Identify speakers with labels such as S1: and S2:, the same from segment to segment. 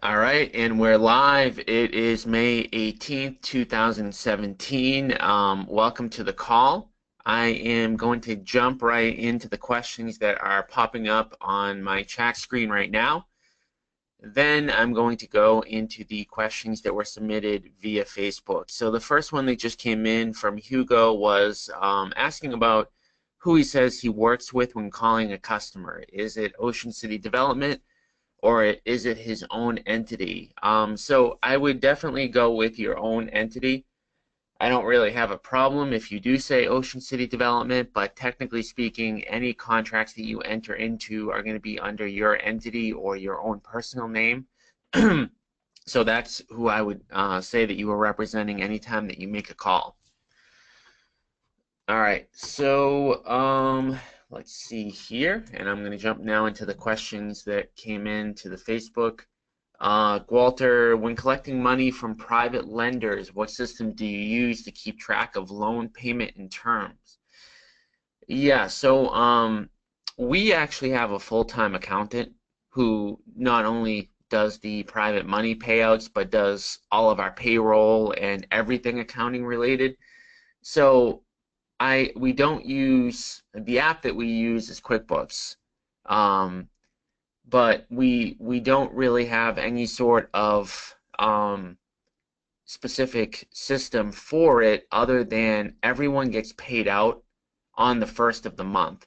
S1: All right, and we're live. It is May 18th, 2017. Welcome to the call. I am going to jump right into the questions that are popping up on my chat screen right now. Then I'm going to go into the questions that were submitted via Facebook. So the first one that just came in from Hugo was asking about who he says he works with when calling a customer. Is it Ocean City Development, or is it his own entity? So I would definitely go with your own entity. I don't really have a problem if you do say Ocean City Development, but technically speaking, any contracts that you enter into are going to be under your entity or your own personal name. So that's who I would say that you are representing anytime that you make a call. All right, so let's see here, and I'm going to jump now into the questions that came in to the Facebook. Walter, when collecting money from private lenders, what system do you use to keep track of loan payment and terms? Yeah, so we actually have a full-time accountant who not only does the private money payouts, but does all of our payroll and everything accounting related. So we don't use the app that we use is QuickBooks, but we don't really have any sort of specific system for it other than everyone gets paid out on the first of the month.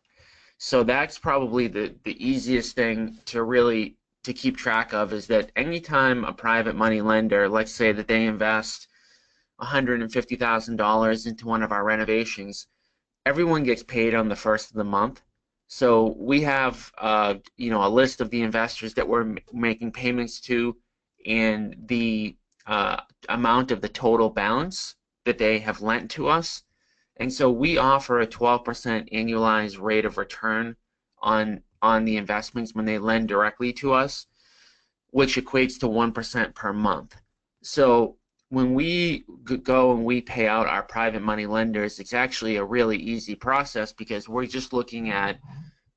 S1: So that's probably the easiest thing to keep track of, is that anytime a private money lender, let's say that they invest $150,000 into one of our renovations, everyone gets paid on the first of the month. So we have, a list of the investors that we're making payments to, and the amount of the total balance that they have lent to us. And so we offer a 12% annualized rate of return on the investments when they lend directly to us, which equates to 1% per month. So when we go and we pay out our private money lenders, it's actually a really easy process because we're just looking at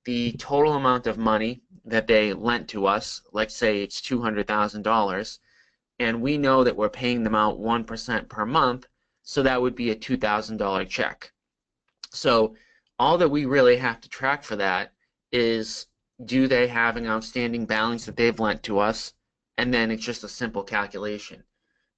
S1: the total amount of money that they lent to us. Let's say it's $200,000, and we know that we're paying them out 1% per month, so that would be a $2,000 check. So all that we really have to track for that is, do they have an outstanding balance that they've lent to us? And then it's just a simple calculation.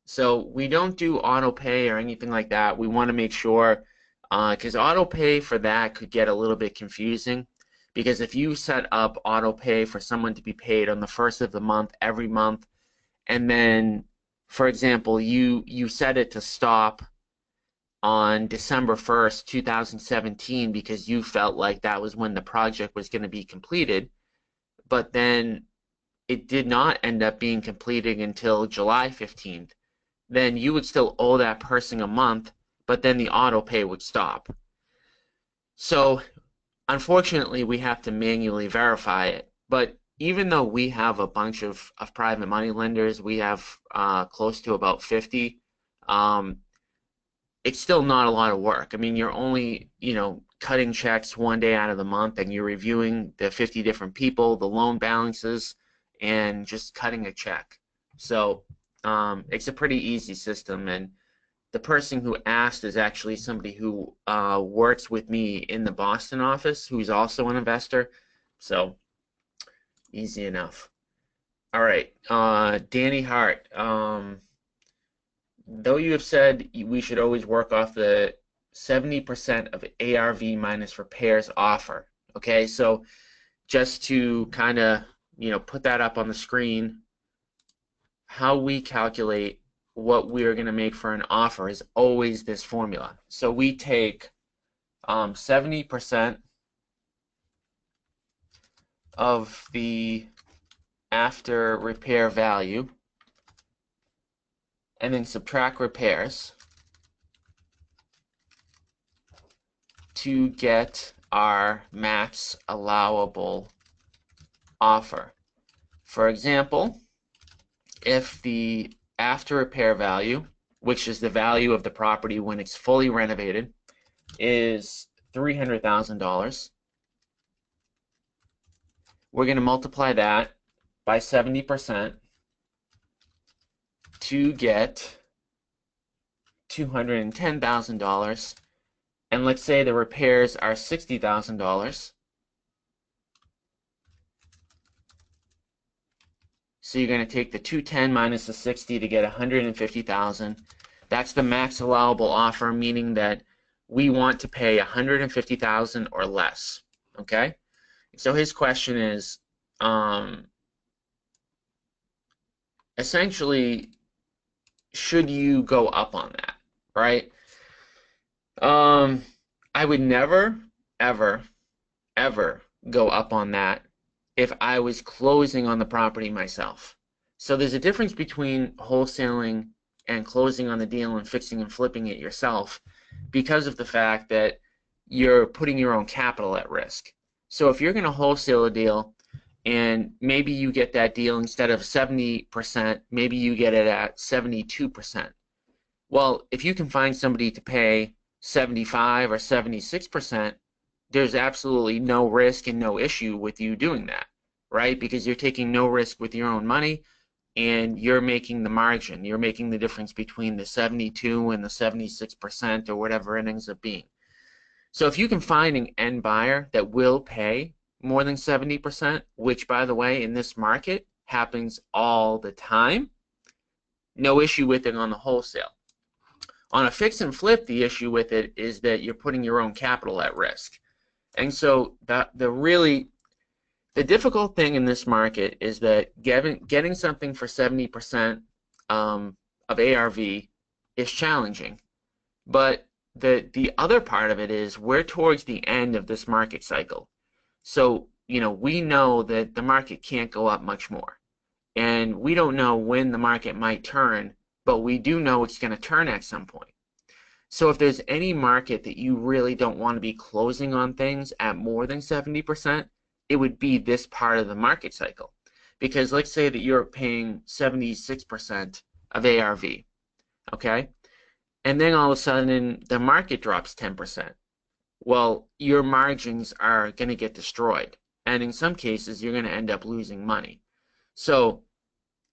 S1: So we don't do auto pay or anything like that. We want to make sure, because auto pay for that could get a little bit confusing. Because if you set up auto pay for someone to be paid on the first of the month every month, and then, for example, you set it to stop on December 1st, 2017, because you felt like that was when the project was going to be completed, but then it did not end up being completed until July 15th, then you would still owe that person a month, but then the auto pay would stop. So unfortunately, we have to manually verify it. But even though we have a bunch of private money lenders, we have close to about 50, it's still not a lot of work. I mean, you're only, cutting checks one day out of the month, and you're reviewing the 50 different people, the loan balances, and just cutting a check. So it's a pretty easy system, and the person who asked is actually somebody who works with me in the Boston office, who's also an investor. So easy enough. All right, Danny Hart. Though you have said we should always work off the 70% of ARV minus repairs offer. Okay, so just to kind of, put that up on the screen, how we calculate what we're going to make for an offer is always this formula. So we take 70% of the after repair value, and then subtract repairs to get our max allowable offer. For example, if the after repair value, which is the value of the property when it's fully renovated, is $300,000, we're going to multiply that by 70%, to get $210,000, and let's say the repairs are $60,000. So you're going to take the 210 minus the 60 to get 150,000. That's the max allowable offer, meaning that we want to pay 150,000 or less. Okay? So his question is, essentially, should you go up on that, right? I would never, ever, ever go up on that if I was closing on the property myself. So there's a difference between wholesaling and closing on the deal and fixing and flipping it yourself because of the fact that you're putting your own capital at risk. So if you're going to wholesale a deal and maybe you get that deal instead of 70%, maybe you get it at 72%. Well, if you can find somebody to pay 75 or 76%, there's absolutely no risk and no issue with you doing that, right? Because you're taking no risk with your own money and you're making the margin. You're making the difference between the 72 and the 76% or whatever it ends up being. So if you can find an end buyer that will pay more than 70%, which by the way in this market happens all the time, no issue with it on the wholesale. On a fix and flip, the issue with it is that you're putting your own capital at risk. And so the difficult thing in this market is that getting something for 70% of ARV is challenging. But the other part of it is we're towards the end of this market cycle. So, we know that the market can't go up much more. And we don't know when the market might turn, but we do know it's going to turn at some point. So if there's any market that you really don't want to be closing on things at more than 70%, it would be this part of the market cycle. Because let's say that you're paying 76% of ARV, okay? And then all of a sudden the market drops 10%. Well, your margins are going to get destroyed. And in some cases, you're going to end up losing money. So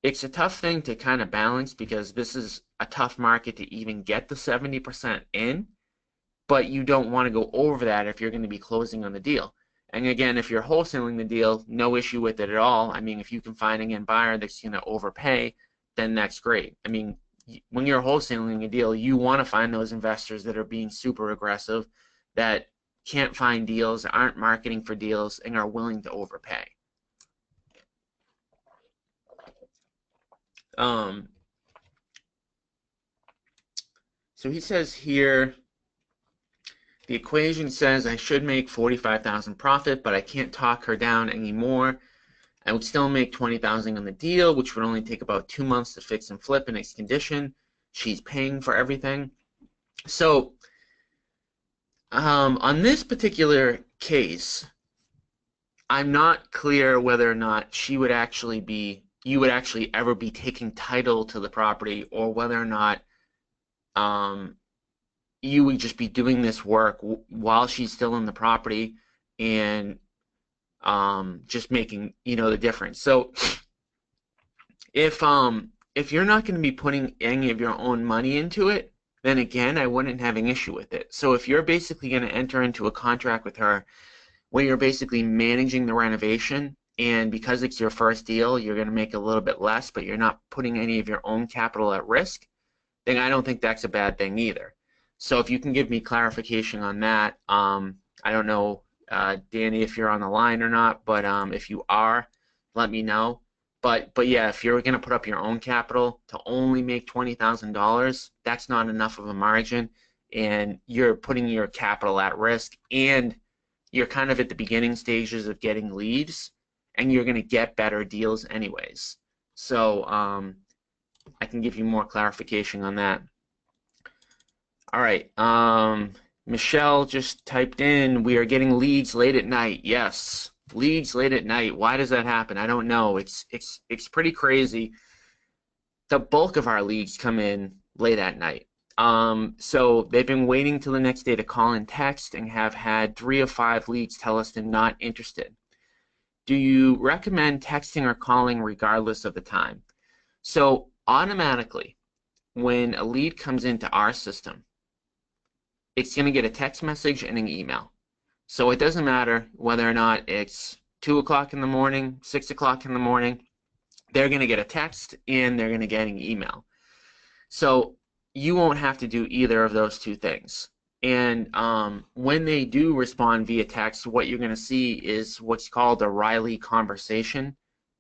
S1: it's a tough thing to kind of balance because this is a tough market to even get the 70% in, but you don't want to go over that if you're going to be closing on the deal. And again, if you're wholesaling the deal, no issue with it at all. I mean, if you can find an end buyer that's going to overpay, then that's great. I mean, when you're wholesaling a deal, you want to find those investors that are being super aggressive, that can't find deals, aren't marketing for deals, and are willing to overpay. So he says here, the equation says I should make 45,000 profit, but I can't talk her down anymore. I would still make 20,000 on the deal, which would only take about 2 months to fix and flip in its condition. She's paying for everything. So on this particular case, I'm not clear whether or not you would actually ever be taking title to the property, or whether or not you would just be doing this work while she's still in the property and just making the difference. So if you're not going to be putting any of your own money into it, then again I wouldn't have an issue with it. So if you're basically going to enter into a contract with her where you're basically managing the renovation, and because it's your first deal you're going to make a little bit less, but you're not putting any of your own capital at risk, then I don't think that's a bad thing either. So if you can give me clarification on that, I don't know, Danny, if you're on the line or not, but if you are, let me know. But yeah, if you're going to put up your own capital to only make $20,000, that's not enough of a margin, and you're putting your capital at risk, and you're kind of at the beginning stages of getting leads, and you're going to get better deals anyways. So I can give you more clarification on that. All right, Michelle just typed in, we are getting leads late at night. Yes, leads late at night. Why does that happen? I don't know. It's pretty crazy. The bulk of our leads come in late at night. So they've been waiting till the next day to call and text, and have had 3 of 5 leads tell us they're not interested. Do you recommend texting or calling regardless of the time? So Automatically, when a lead comes into our system, it's going to get a text message and an email. So it doesn't matter whether or not it's 2 o'clock in the morning, 6 o'clock in the morning, they're going to get a text and they're going to get an email. So you won't have to do either of those two things. And when they do respond via text, what you're going to see is what's called a Riley conversation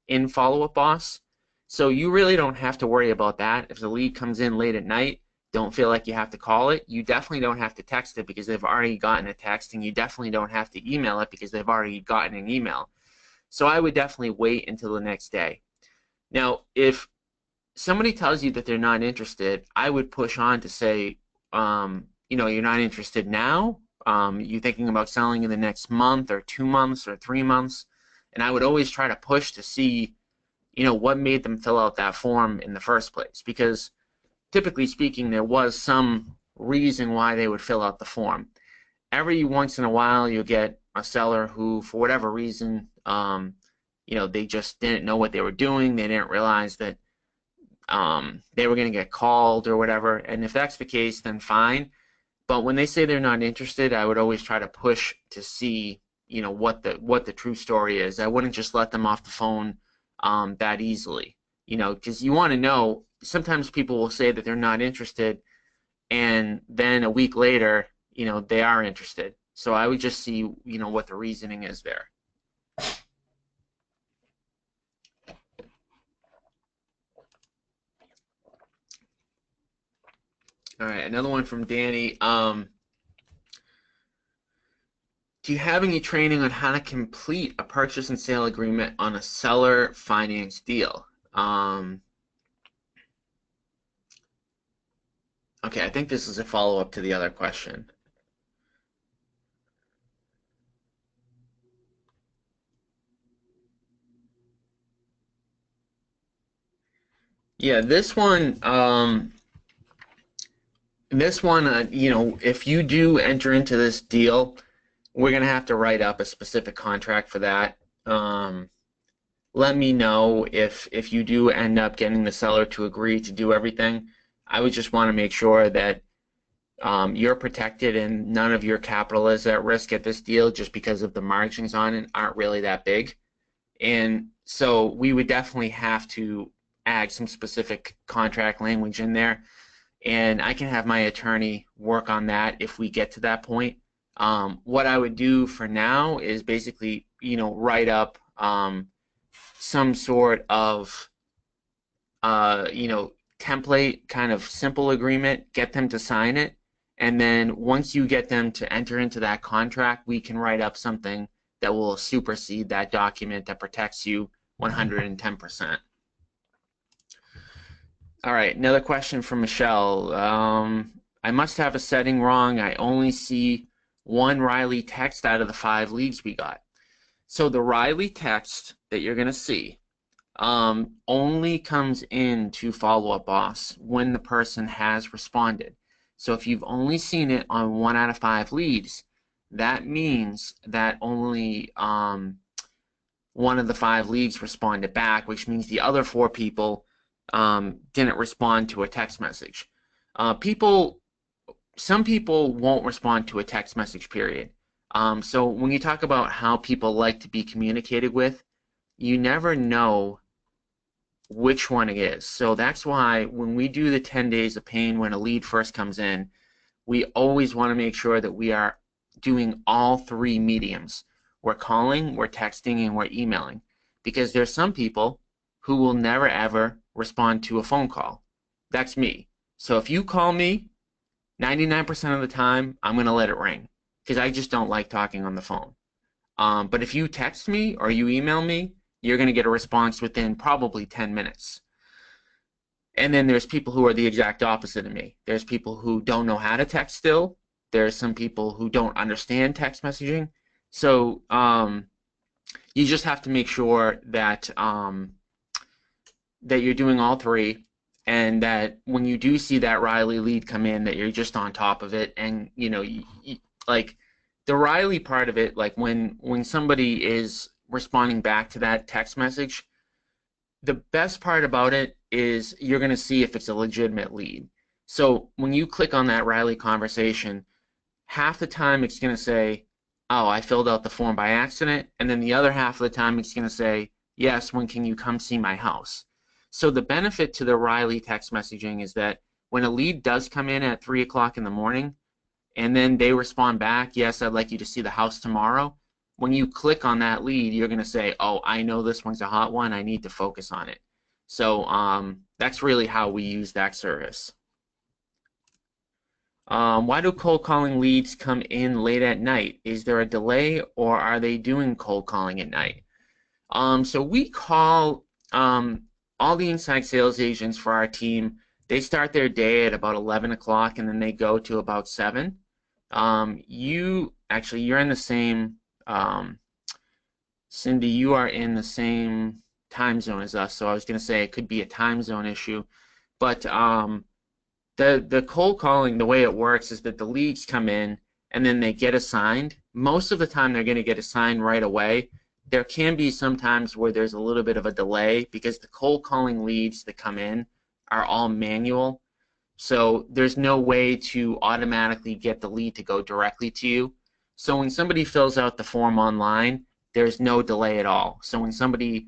S1: in Follow Up Boss. So you really don't have to worry about that. If the lead comes in late at night, don't feel like you have to call it. You definitely don't have to text it because they've already gotten a text, and you definitely don't have to email it because they've already gotten an email. So I would definitely wait until the next day. Now, if somebody tells you that they're not interested, I would push on to say, you're not interested now. You're thinking about selling in the next month or 2 months or 3 months. And I would always try to push to see, what made them fill out that form in the first place. Because typically speaking, there was some reason why they would fill out the form. Every once in a while, you'll get a seller who, for whatever reason, they just didn't know what they were doing. They didn't realize that they were going to get called or whatever. And if that's the case, then fine. But when they say they're not interested, I would always try to push to see, what the true story is. I wouldn't just let them off the phone that easily, because you want to know. Sometimes people will say that they're not interested, and then a week later, they are interested. So I would just see, what the reasoning is there. All right, another one from Danny. Do you have any training on how to complete a purchase and sale agreement on a seller finance deal? Okay, I think this is a follow-up to the other question. Yeah, this one, if you do enter into this deal, we're going to have to write up a specific contract for that. Let me know if you do end up getting the seller to agree to do everything. I would just want to make sure that you're protected and none of your capital is at risk at this deal just because of the margins on it aren't really that big. And so we would definitely have to add some specific contract language in there. And I can have my attorney work on that if we get to that point. What I would do for now is basically, write up some sort of, template kind of simple agreement, get them to sign it, and then once you get them to enter into that contract, we can write up something that will supersede that document that protects you 110%. All right, another question from Michelle. I must have a setting wrong. I only see one Riley text out of the 5 leads we got. So the Riley text that you're going to see only comes into Follow Up Boss when the person has responded. So if you've only seen it on 1 out of 5 leads, that means that only 1 of the 5 leads responded back, which means the other 4 people didn't respond to a text message. Some people won't respond to a text message, period. So when you talk about how people like to be communicated with, you never know which one it is. So that's why when we do the 10 days of pain when a lead first comes in, we always want to make sure that we are doing all 3 mediums. We're calling, we're texting, and we're emailing. Because there's some people who will never ever respond to a phone call. That's me. So if you call me, 99% of the time, I'm going to let it ring because I just don't like talking on the phone. But if you text me or you email me, you're going to get a response within probably 10 minutes. And then there's people who are the exact opposite of me. There's people who don't know how to text still. There's some people who don't understand text messaging. So you just have to make sure that that you're doing all 3, and that when you do see that Riley lead come in, that you're just on top of it. And like the Riley part of it, like when somebody is responding back to that text message, the best part about it is you're going to see if it's a legitimate lead. So when you click on that Riley conversation, half the time it's going to say, oh, I filled out the form by accident, and then the other half of the time it's going to say, yes, when can you come see my house? So the benefit to the Riley text messaging is that when a lead does come in at 3 o'clock in the morning, and then they respond back, yes, I'd like you to see the house tomorrow. When you click on that lead, you're going to say, oh, I know this one's a hot one. I need to focus on it. So that's really how we use that service. Why do cold calling leads come in late at night? Is there a delay, or are they doing cold calling at night? So we call all the inside sales agents for our team. They start their day at about 11 o'clock, and then they go to about 7. You're in the same, Cindy, you are in the same time zone as us, so I was going to say it could be a time zone issue. But the cold calling, the way it works is that the leads come in and then they get assigned. Most of the time they're going to get assigned right away. There can be some times where there's a little bit of a delay because the cold calling leads that come in are all manual. So there's no way to automatically get the lead to go directly to you. So when somebody fills out the form online, there's no delay at all. So when somebody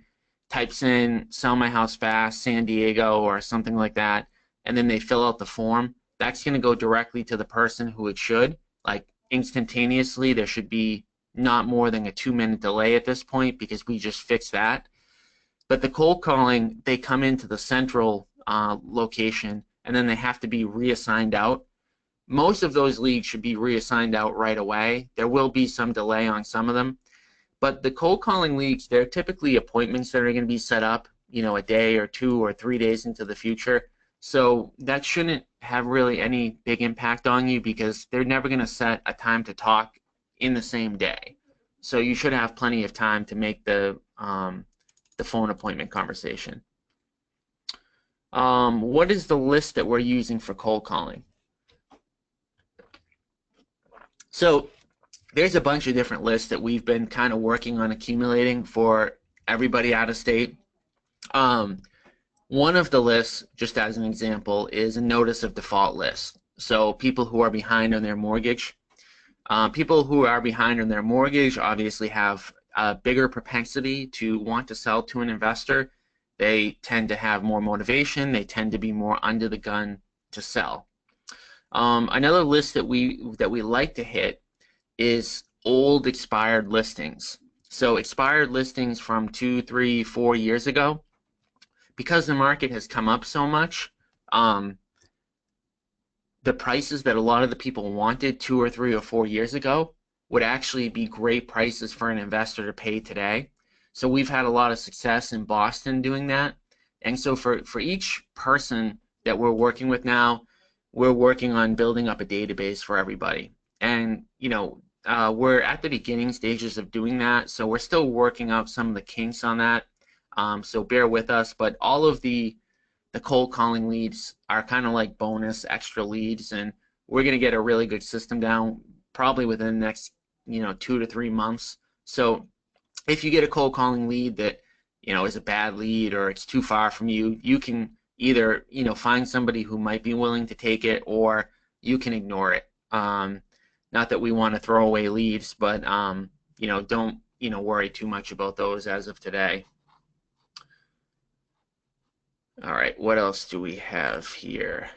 S1: types in sell my house fast, San Diego, or something like that, and then they fill out the form, that's going to go directly to the person who it should, like instantaneously. There should be not more than a 2-minute delay at this point because we just fixed that. But the cold calling, they come into the central location, and then they have to be reassigned out. Most of those leads should be reassigned out right away. There will be some delay on some of them. But the cold calling leads, they're typically appointments that are going to be set up, a day or 2 or 3 days into the future. So that shouldn't have really any big impact on you because they're never going to set a time to talk in the same day. So you should have plenty of time to make the phone appointment conversation. What is the list that we're using for cold calling? So there's a bunch of different lists that we've been kind of working on accumulating for everybody out of state. One of the lists, just as an example, is a notice of default list. So people who are behind on their mortgage. People who are behind on their mortgage obviously have a bigger propensity to want to sell to an investor. They tend to have more motivation. They tend to be more under the gun to sell. Another list that we like to hit is old expired listings. So expired listings from 2, 3, 4 years ago. Because the market has come up so much, the prices that a lot of the people wanted 2 or 3 or 4 years ago would actually be great prices for an investor to pay today. So we've had a lot of success in Boston doing that. And so for each person that we're working with now, we're working on building up a database for everybody. And, we're at the beginning stages of doing that, so we're still working out some of the kinks on that. So bear with us, but all of the cold calling leads are kind of like bonus extra leads, and we're going to get a really good system down probably within the next 2 to 3 months. So if you get a cold calling lead that is a bad lead or it's too far from you, you can either find somebody who might be willing to take it, or you can ignore it. Not that we want to throw away leads, but don't worry too much about those as of today. All right, what else do we have here?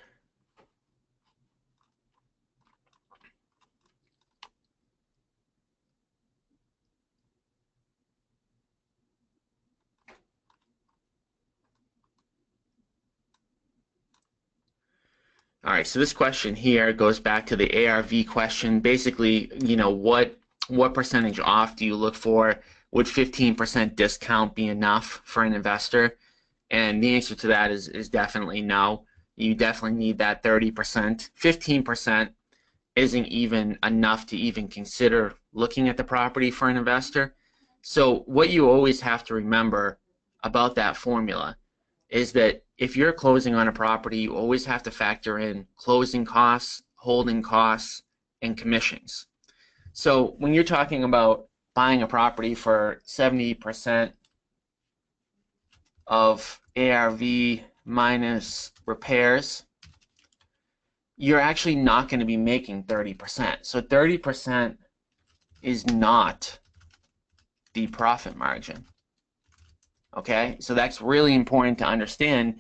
S1: All right, so this question here goes back to the ARV question. Basically, what percentage off do you look for? Would 15% discount be enough for an investor? And the answer to that is definitely no. You definitely need that 30%. 15% isn't even enough to even consider looking at the property for an investor. So what you always have to remember about that formula is that if you're closing on a property, you always have to factor in closing costs, holding costs, and commissions. So when you're talking about buying a property for 70% of ARV minus repairs, you're actually not going to be making 30%. So 30% is not the profit margin. Okay, so that's really important to understand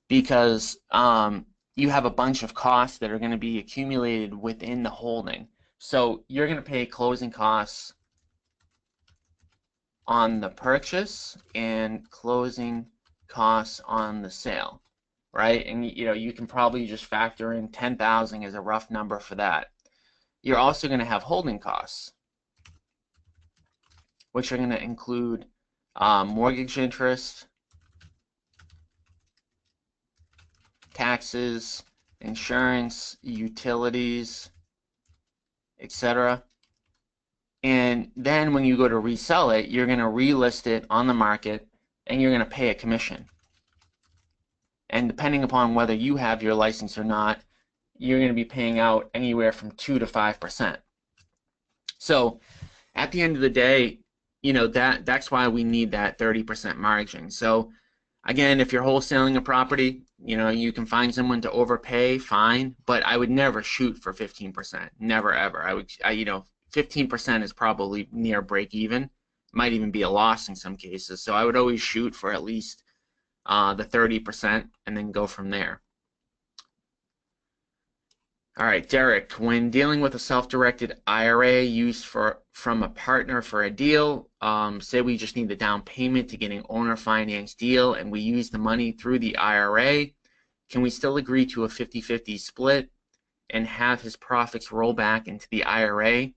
S1: because you have a bunch of costs that are going to be accumulated within the holding. So you're going to pay closing costs on the purchase and closing costs on the sale, right? And you can probably just factor in 10,000 as a rough number for that. You're also going to have holding costs, which are going to include mortgage interest, taxes, insurance, utilities, etc. And then when you go to resell it, you're going to relist it on the market and you're going to pay a commission. And depending upon whether you have your license or not, you're going to be paying out anywhere from 2 to 5%. So at the end of the day, that's why we need that 30% margin. So again, if you're wholesaling a property, you can find someone to overpay, fine, but I would never shoot for 15%. Never ever. 15% is probably near break even. Might even be a loss in some cases. So I would always shoot for at least the 30% and then go from there. All right, Derek, when dealing with a self-directed IRA used from a partner for a deal, say we just need the down payment to get an owner finance deal and we use the money through the IRA, can we still agree to a 50-50 split and have his profits roll back into the IRA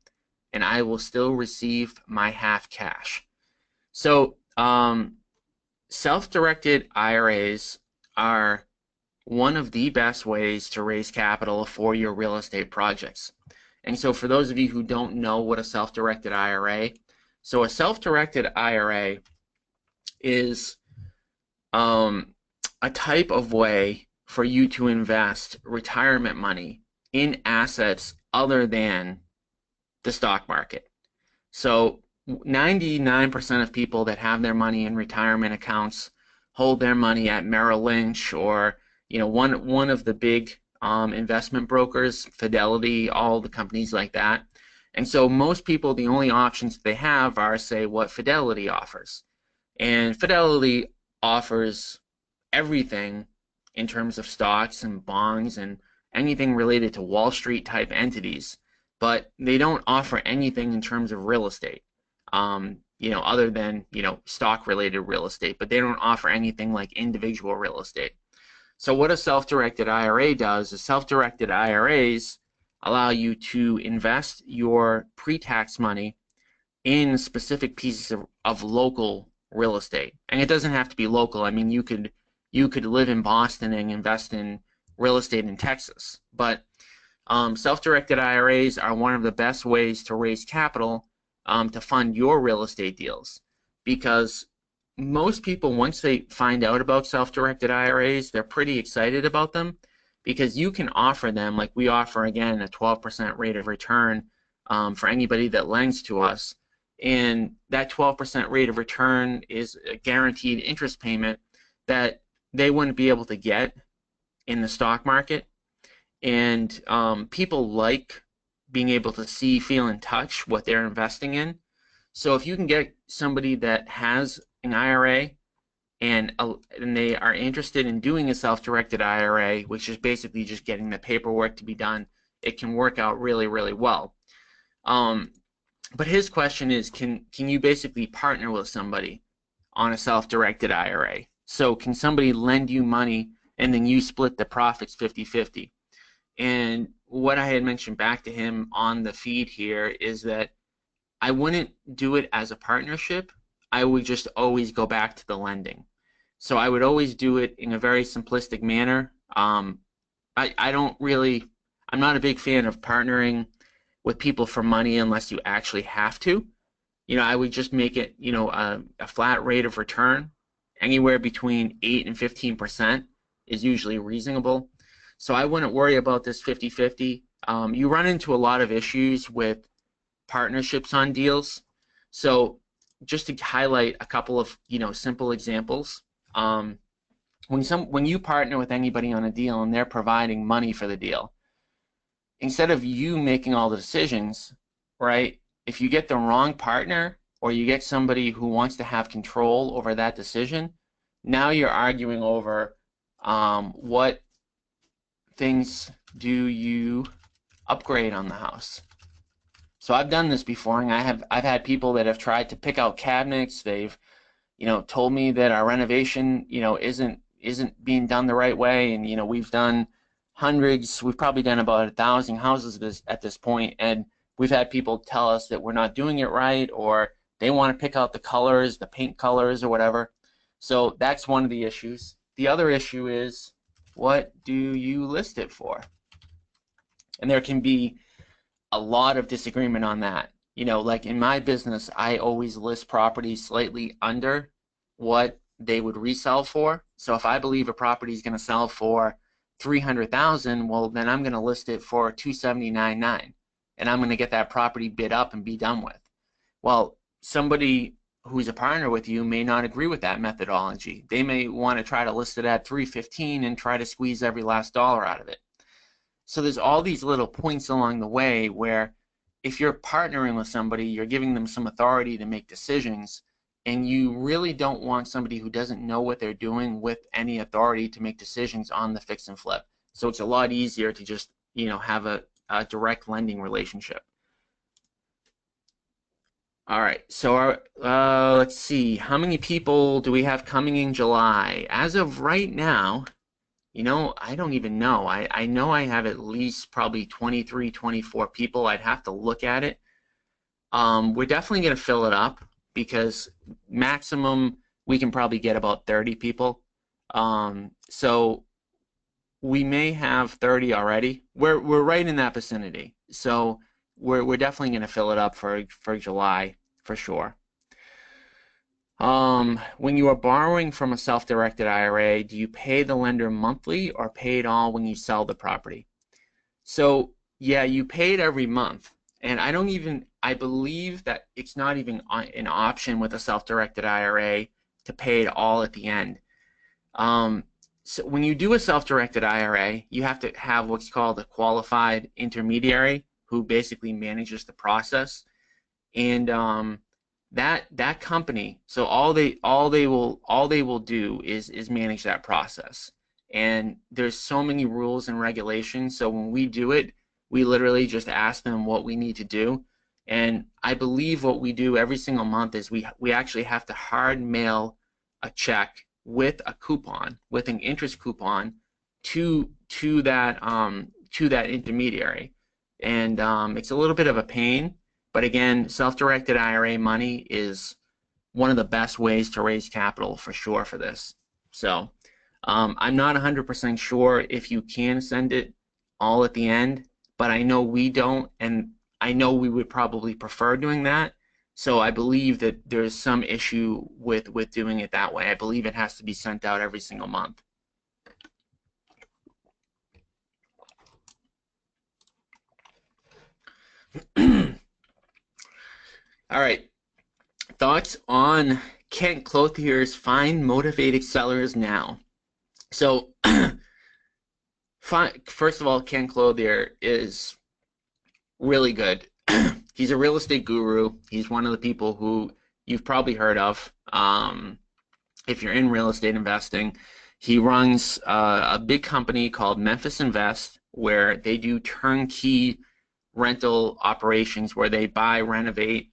S1: and I will still receive my half cash? So self-directed IRAs are one of the best ways to raise capital for your real estate projects. And so for those of you who don't know what a self-directed IRA, so a self-directed IRA is a type of way for you to invest retirement money in assets other than the stock market. So 99% of people that have their money in retirement accounts hold their money at Merrill Lynch or one of the big investment brokers, Fidelity, all the companies like that. And so most people, the only options they have are, say, what Fidelity offers. And Fidelity offers everything in terms of stocks and bonds and anything related to Wall Street type entities, but they don't offer anything in terms of real estate, other than, stock related real estate, but they don't offer anything like individual real estate. So what a self-directed IRA does is self-directed IRAs allow you to invest your pre-tax money in specific pieces of local real estate. And it doesn't have to be local. I mean, you could live in Boston and invest in real estate in Texas. But self-directed IRAs are one of the best ways to raise capital to fund your real estate deals, because most people, once they find out about self-directed IRAs, they're pretty excited about them because you can offer them, like we offer, again, a 12% rate of return for anybody that lends to us. And that 12% rate of return is a guaranteed interest payment that they wouldn't be able to get in the stock market. And people like being able to see, feel, and touch what they're investing in. So if you can get somebody that has an IRA and they are interested in doing a self-directed IRA, which is basically just getting the paperwork to be done, it can work out really, really well. But his question is, can you basically partner with somebody on a self-directed IRA? So can somebody lend you money and then you split the profits 50-50? And what I had mentioned back to him on the feed here is that I wouldn't do it as a partnership. I would just always go back to the lending. So I would always do it in a very simplistic manner. I'm not a big fan of partnering with people for money unless you actually have to. I would just make it, a flat rate of return. Anywhere between 8 and 15% is usually reasonable. So I wouldn't worry about this 50-50. You run into a lot of issues with partnerships on deals. So just to highlight a couple of simple examples, When you partner with anybody on a deal and they're providing money for the deal, instead of you making all the decisions, right? If you get the wrong partner or you get somebody who wants to have control over that decision, now you're arguing over what things do you upgrade on the house. So I've done this before, and I've had people that have tried to pick out cabinets. They've told me that our renovation isn't being done the right way, and we've done hundreds. We've probably done about 1,000 houses at this point, and we've had people tell us that we're not doing it right, or they want to pick out the colors, the paint colors, or whatever. So that's one of the issues. The other issue is, what do you list it for? And there can be a lot of disagreement on that. Like in my business, I always list properties slightly under what they would resell for. So if I believe a property is going to sell for $300,000, well, then I'm going to list it for $279,900, and I'm going to get that property bid up and be done with. Well, somebody who's a partner with you may not agree with that methodology. They may want to try to list it at $315,000 and try to squeeze every last dollar out of it. So there's all these little points along the way where if you're partnering with somebody, you're giving them some authority to make decisions, and you really don't want somebody who doesn't know what they're doing with any authority to make decisions on the fix and flip. So it's a lot easier to just have a direct lending relationship. All right, so let's see, how many people do we have coming in July? As of right now, I don't even know. I know I have at least probably 23, 24 people. I'd have to look at it. We're definitely going to fill it up because maximum we can probably get about 30 people. So we may have 30 already. We're right in that vicinity. So we're definitely going to fill it up for July for sure. When you are borrowing from a self-directed IRA, do you pay the lender monthly or pay it all when you sell the property? So yeah, you pay it every month, and I believe that it's not even an option with a self-directed IRA to pay it all at the end. So when you do a self-directed IRA, you have to have what's called a qualified intermediary who basically manages the process, and that company, so all they will do is manage that process. And there's so many rules and regulations, so when we do it, we literally just ask them what we need to do. And I believe what we do every single month is we actually have to hard mail a check with a coupon, with an interest coupon to that intermediary. And it's a little bit of a pain. But again, self-directed IRA money is one of the best ways to raise capital for sure for this. So I'm not 100% sure if you can send it all at the end, but I know we don't, and I know we would probably prefer doing that. So I believe that there's some issue with doing it that way. I believe it has to be sent out every single month. All right, thoughts on Kent Clothier's Find Motivated Sellers Now. So first of all, Kent Clothier is really good. He's a real estate guru. He's one of the people who you've probably heard of if you're in real estate investing. He runs a big company called Memphis Invest, where they do turnkey rental operations where they buy, renovate,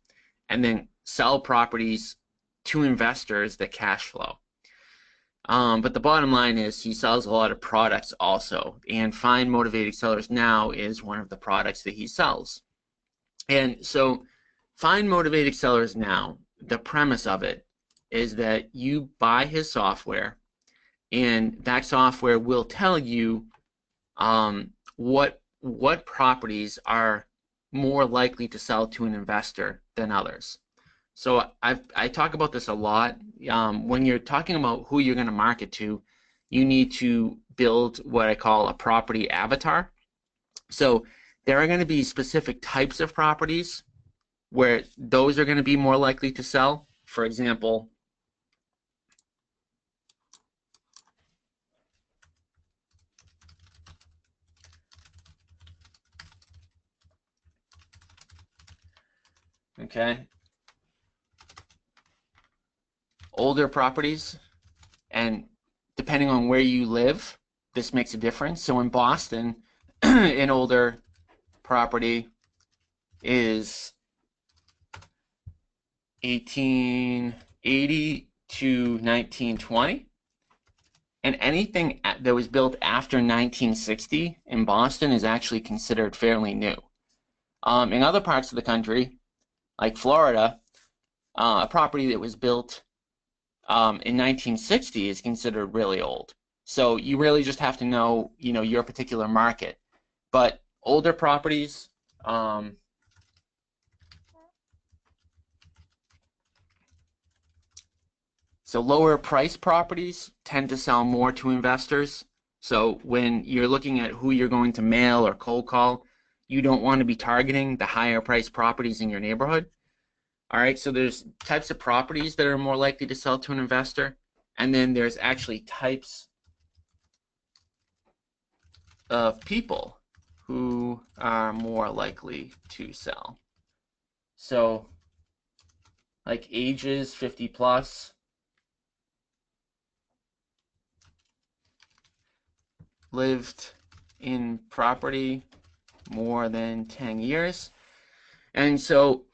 S1: and then sell properties to investors that cash flow. But the bottom line is he sells a lot of products also, and Find Motivated Sellers Now is one of the products that he sells. And so Find Motivated Sellers Now, the premise of it is that you buy his software, and that software will tell you what properties are more likely to sell to an investor than others. So I talk about this a lot. When you're talking about who you're going to market to, you need to build what I call a property avatar. So there are going to be specific types of properties where those are going to be more likely to sell. For example, Okay. Older properties, and depending on where you live, this makes a difference. So in Boston, an older property is 1880 to 1920. And anything that was built after 1960 in Boston is actually considered fairly new. In other parts of the country, like Florida, a property that was built in 1960 is considered really old. So you really just have to know, your particular market. But older properties, so lower price properties tend to sell more to investors. So when you're looking at who you're going to mail or cold call, you don't want to be targeting the higher price properties in your neighborhood. All right, so there's types of properties that are more likely to sell to an investor, and then there's actually types of people who are more likely to sell. So like ages 50 plus, lived in property more than 10 years. And so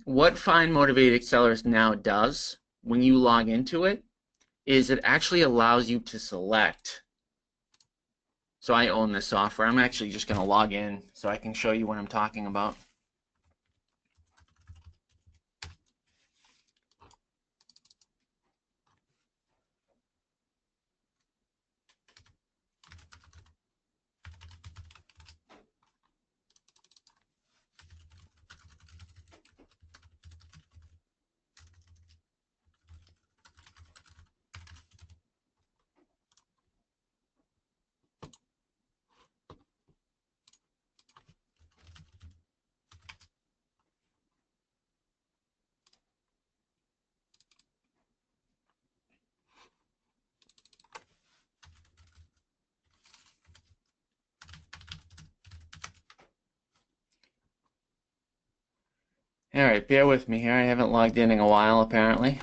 S1: what Find Motivated Sellers now does when you log into it is it actually allows you to select. So I own this software. I'm actually just going to log in so I can show you what I'm talking about. All right, bear with me here. I haven't logged in a while, apparently.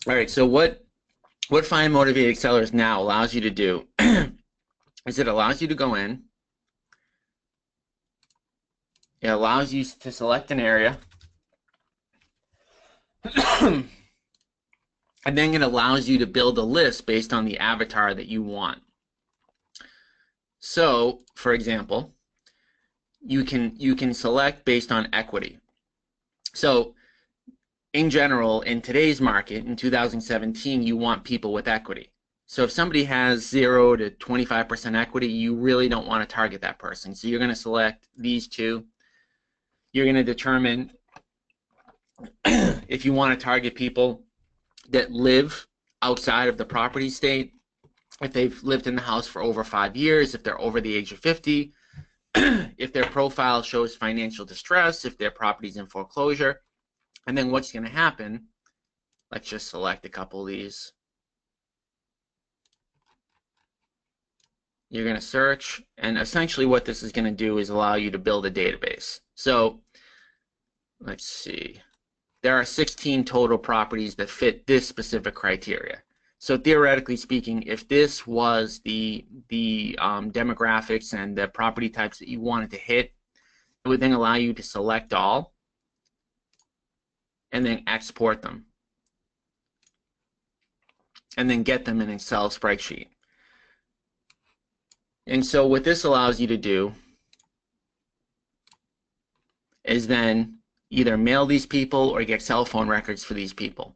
S1: All right, so what Find Motivated Sellers now allows you to do is it allows you to go in. It allows you to select an area. And then it allows you to build a list based on the avatar that you want. So, for example, you can select based on equity. So, in general, in today's market, in 2017, you want people with equity. So if somebody has 0 to 25% equity, you really don't want to target that person. So you're going to select these two. You're going to determine if you want to target people that live outside of the property state, if they've lived in the house for over 5 years, if they're over the age of 50, if their profile shows financial distress, if their property's in foreclosure. And then what's going to happen, let's just select a couple of these. You're going to search, and essentially what this is going to do is allow you to build a database. So let's see. There are 16 total properties that fit this specific criteria. So theoretically speaking, if this was the demographics and the property types that you wanted to hit, it would then allow you to select all and then export them and then get them in an Excel spreadsheet. And so what this allows you to do is then either mail these people or get cell phone records for these people.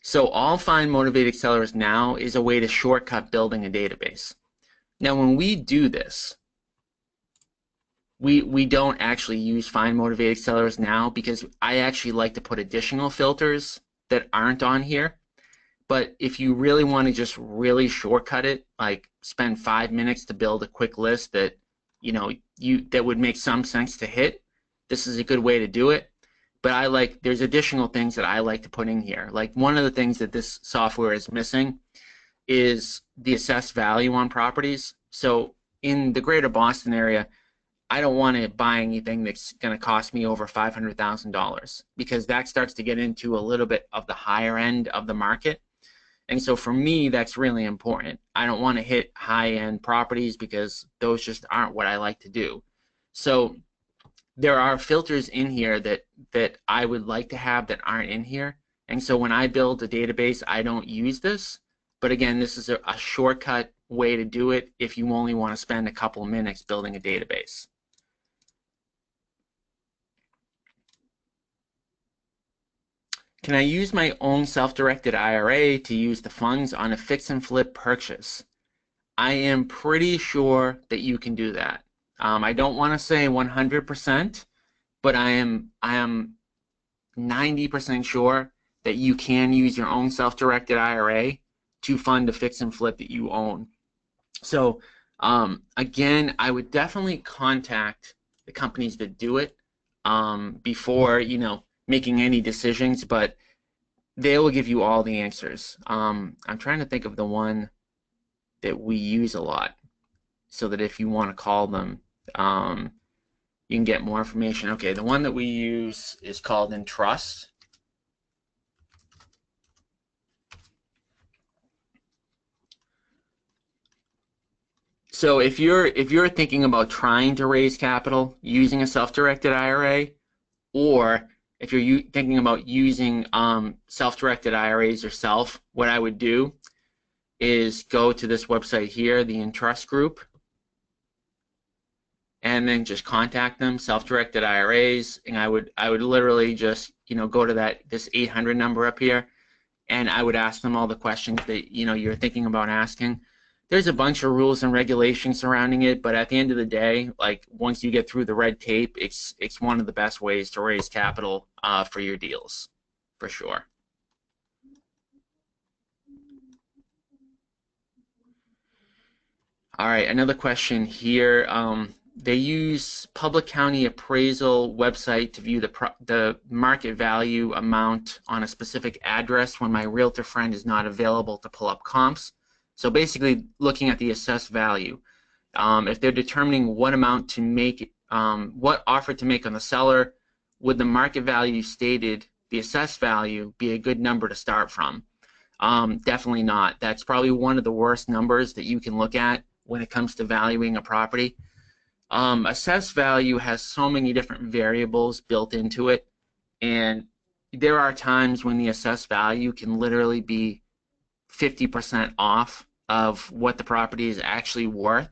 S1: So all Find Motivated Sellers now is a way to shortcut building a database. Now when we do this, we don't actually use Find Motivated Sellers now because I actually like to put additional filters that aren't on here. But if you really want to just really shortcut it, like spend 5 minutes to build a quick list that that would make some sense to hit, this is a good way to do it. But there's additional things that I like to put in here. Like one of the things that this software is missing is the assessed value on properties. So in the greater Boston area, I don't want to buy anything that's going to cost me over $500,000 because that starts to get into a little bit of the higher end of the market. And so for me, that's really important. I don't want to hit high-end properties because those just aren't what I like to do. So there are filters in here that I would like to have that aren't in here. And so when I build a database, I don't use this. But again, this is a shortcut way to do it if you only want to spend a couple of minutes building a database. Can I use my own self-directed IRA to use the funds on a fix and flip purchase? I am pretty sure that you can do that. I don't want to say 100%, but I am 90% sure that you can use your own self-directed IRA to fund a fix and flip that you own. So again, I would definitely contact the companies that do it before making any decisions, but they will give you all the answers. I'm trying to think of the one that we use a lot so that if you want to call them, you can get more information. Okay, the one that we use is called Entrust. So if you're thinking about trying to raise capital using a self-directed IRA, or if you're thinking about using self-directed IRAs yourself, what I would do is go to this website here, the Entrust Group, and then just contact them, self-directed IRAs, and I would literally just go to this 800 number up here, and I would ask them all the questions that you're thinking about asking. There's a bunch of rules and regulations surrounding it, but at the end of the day, like once you get through the red tape, it's one of the best ways to raise capital for your deals, for sure. All right, another question here. They use public county appraisal website to view the market value amount on a specific address when my realtor friend is not available to pull up comps. So basically looking at the assessed value. If they're determining what amount to make, what offer to make on the seller, would the market value stated, the assessed value, be a good number to start from? Definitely not. That's probably one of the worst numbers that you can look at when it comes to valuing a property. Assessed value has so many different variables built into it, and there are times when the assessed value can literally be 50% off of what the property is actually worth.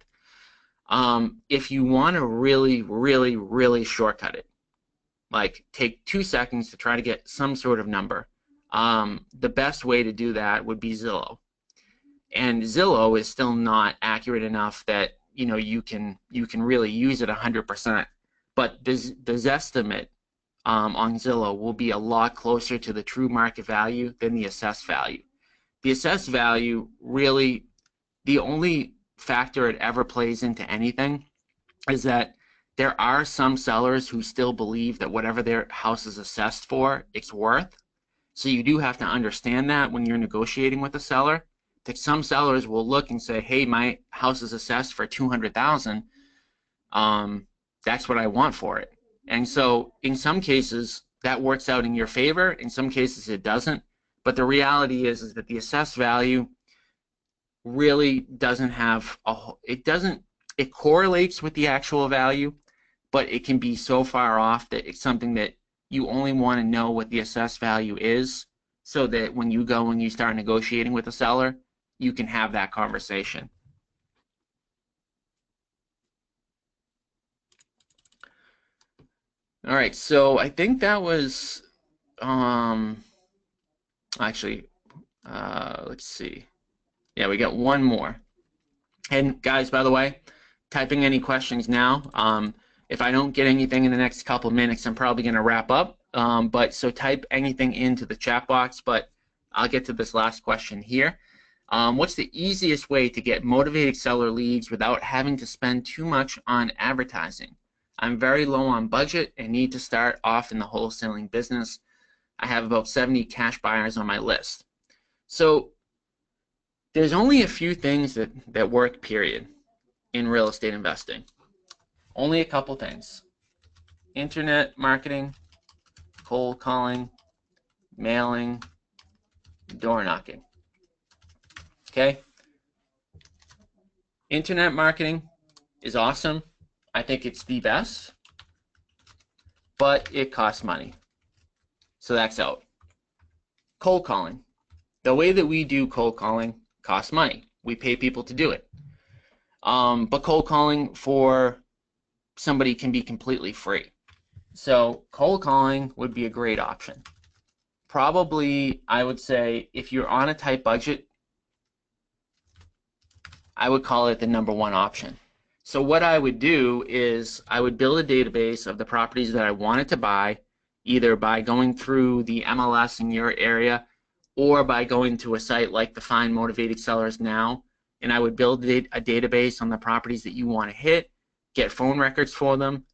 S1: If you want to really, really, really shortcut it, like take 2 seconds to try to get some sort of number, the best way to do that would be Zillow. And Zillow is still not accurate enough that you can really use it 100%. But the Zestimate on Zillow will be a lot closer to the true market value than the assessed value. The assessed value really, the only factor it ever plays into anything is that there are some sellers who still believe that whatever their house is assessed for, it's worth. So you do have to understand that when you're negotiating with a seller. That some sellers will look and say, hey, my house is assessed for $200,000. That's what I want for it. And so in some cases that works out in your favor. In some cases it doesn't. But the reality is that the assessed value really doesn't have it correlates with the actual value, but it can be so far off that it's something that you only want to know what the assessed value is so that when you go and you start negotiating with a seller, you can have that conversation. All right, so I think that was actually let's see. Yeah, we got one more. And guys, by the way, typing any questions now. If I don't get anything in the next couple of minutes, I'm probably going to wrap up. But so type anything into the chat box. But I'll get to this last question here. What's the easiest way to get motivated seller leads without having to spend too much on advertising? I'm very low on budget and need to start off in the wholesaling business. I have about 70 cash buyers on my list. So there's only a few things that work, period, in real estate investing. Only a couple things. Internet marketing, cold calling, mailing, door knocking. Okay? Internet marketing is awesome. I think it's the best, but it costs money. So that's out. Cold calling. The way that we do cold calling costs money. We pay people to do it. But cold calling for somebody can be completely free. So cold calling would be a great option. Probably, I would say, if you're on a tight budget, I would call it the #1 option. So what I would do is I would build a database of the properties that I wanted to buy, either by going through the MLS in your area or by going to a site like the Find Motivated Sellers Now, and I would build a database on the properties that you want to hit, get phone records for them,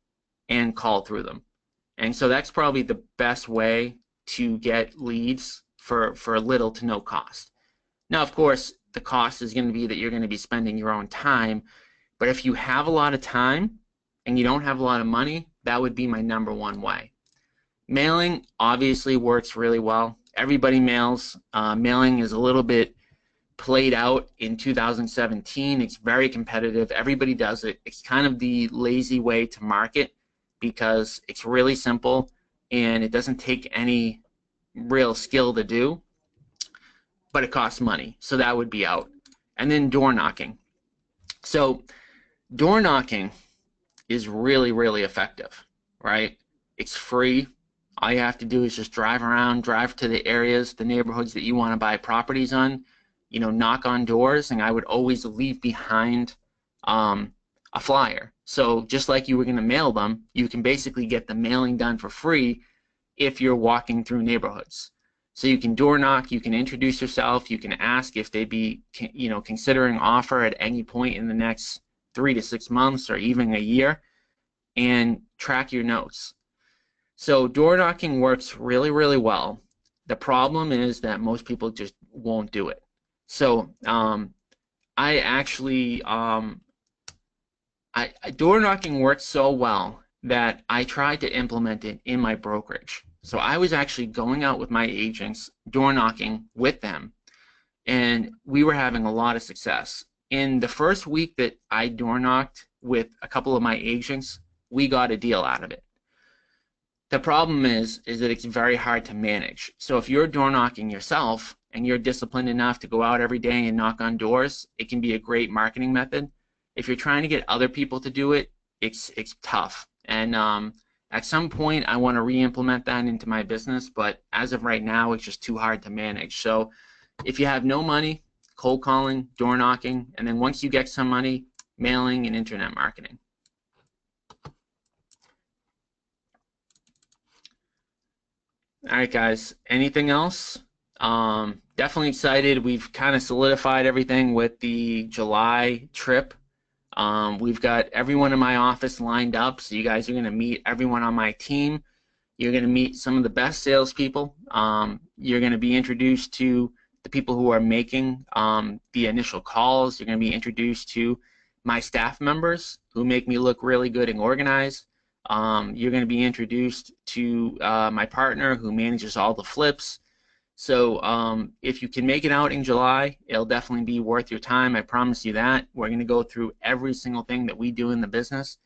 S1: and call through them. And so that's probably the best way to get leads for little to no cost. Now, of course, the cost is going to be that you're going to be spending your own time, but if you have a lot of time and you don't have a lot of money, that would be my #1 way. Mailing obviously works really well. Everybody mails. Mailing is a little bit played out in 2017. It's very competitive. Everybody does it. It's kind of the lazy way to market because it's really simple and it doesn't take any real skill to do, but it costs money. So that would be out. And then door knocking. So door knocking is really, really effective, right? It's free. All you have to do is just drive around, drive to the areas, the neighborhoods that you want to buy properties on, knock on doors, and I would always leave behind a flyer. So just like you were going to mail them, you can basically get the mailing done for free if you're walking through neighborhoods. So you can door knock, you can introduce yourself, you can ask if they'd be considering offer at any point in the next 3 to 6 months or even a year, and track your notes. So door knocking works really, really well. The problem is that most people just won't do it. So I actually, door knocking works so well that I tried to implement it in my brokerage. So I was actually going out with my agents, door knocking with them, and we were having a lot of success. In the first week that I door knocked with a couple of my agents, we got a deal out of it. The problem is that it's very hard to manage. So if you're door knocking yourself and you're disciplined enough to go out every day and knock on doors, it can be a great marketing method. If you're trying to get other people to do it, it's tough. And at some point, I want to re-implement that into my business, but as of right now, it's just too hard to manage. So if you have no money, cold calling, door knocking, and then once you get some money, mailing and internet marketing. All right, guys, anything else? Definitely excited. We've kind of solidified everything with the July trip. We've got everyone in my office lined up, so you guys are going to meet everyone on my team. You're going to meet some of the best salespeople. You're going to be introduced to the people who are making the initial calls. You're going to be introduced to my staff members who make me look really good and organized. You're going to be introduced to my partner who manages all the flips. So if you can make it out in July, it'll definitely be worth your time. I promise you that. We're going to go through every single thing that we do in the business.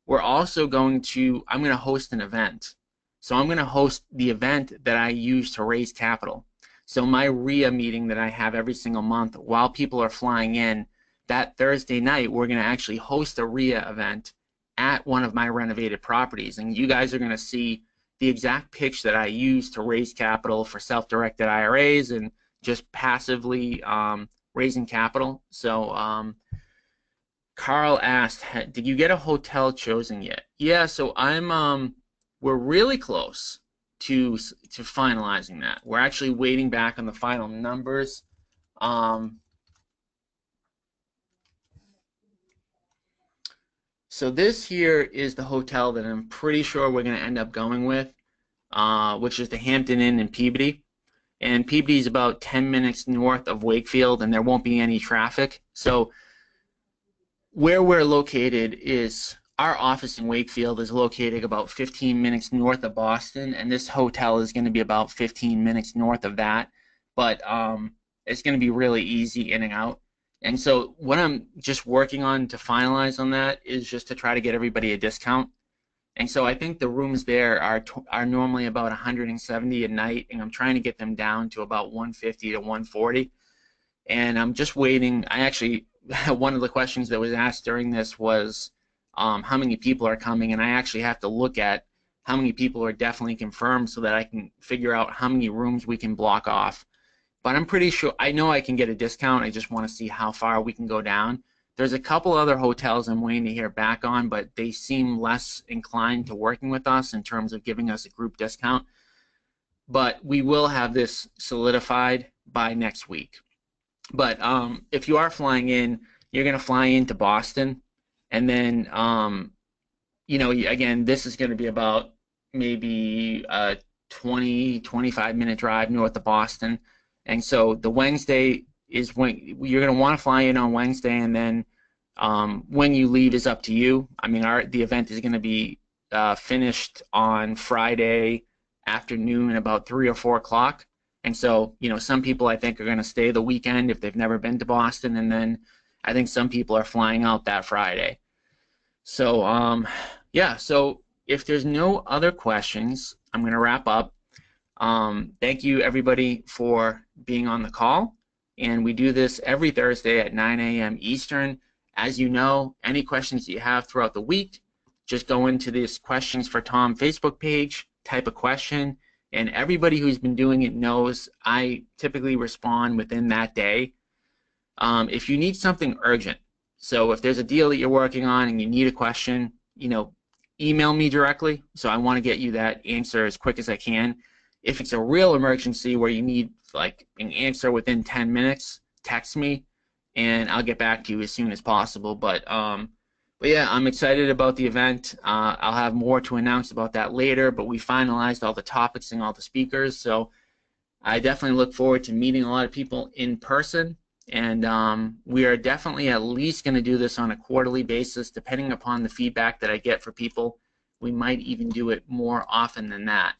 S1: We're also going to, I'm going to host an event. So I'm going to host the event that I use to raise capital. So my RIA meeting that I have every single month while people are flying in, that Thursday night, we're going to actually host a RIA event at one of my renovated properties. And you guys are going to see the exact pitch that I use to raise capital for self-directed IRAs and just passively raising capital. So Carl asked, did you get a hotel chosen yet? Yeah, so we're really close. to finalizing that. We're actually waiting back on the final numbers. So this here is the hotel that I'm pretty sure we're going to end up going with, which is the Hampton Inn in Peabody. And Peabody is about 10 minutes north of Wakefield, and there won't be any traffic. So where we're located is, our office in Wakefield is located about 15 minutes north of Boston, and this hotel is going to be about 15 minutes north of that. But it's going to be really easy in and out. And so what I'm just working on to finalize on that is just to try to get everybody a discount. And so I think the rooms there are normally about 170 a night, and I'm trying to get them down to about 150 to 140. And I'm just waiting. I actually, one of the questions that was asked during this was how many people are coming, and I actually have to look at how many people are definitely confirmed so that I can figure out how many rooms we can block off. But I'm pretty sure, I know I can get a discount. I just want to see how far we can go down. There's a couple other hotels I'm waiting to hear back on, but they seem less inclined to working with us in terms of giving us a group discount. But we will have this solidified by next week. But if you are flying in, you're going to fly into Boston, and then, you know, again, this is going to be about maybe a 20-25 minute drive north of Boston. And so the Wednesday is when you're going to want to fly in on Wednesday, and then when you leave is up to you. I mean, the event is going to be finished on Friday afternoon about 3 or 4 o'clock. And so, you know, some people I think are going to stay the weekend if they've never been to Boston, and then I think some people are flying out that Friday. So, yeah, so if there's no other questions, I'm going to wrap up. Thank you, everybody, for being on the call. And we do this every Thursday at 9 a.m. Eastern. As you know, any questions that you have throughout the week, just go into this Questions for Tom Facebook page, type a question, and everybody who's been doing it knows I typically respond within that day. If you need something urgent, so if there's a deal that you're working on and you need a question, you know, email me directly. So I want to get you that answer as quick as I can. If it's a real emergency where you need like an answer within 10 minutes, text me, and I'll get back to you as soon as possible. But yeah, I'm excited about the event. I'll have more to announce about that later, but we finalized all the topics and all the speakers, so I definitely look forward to meeting a lot of people in person. And we are definitely at least going to do this on a quarterly basis, depending upon the feedback that I get for people. We might even do it more often than that.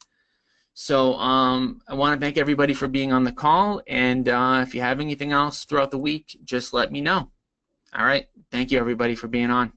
S1: So I want to thank everybody for being on the call, and if you have anything else throughout the week, just let me know. All right, thank you, everybody, for being on.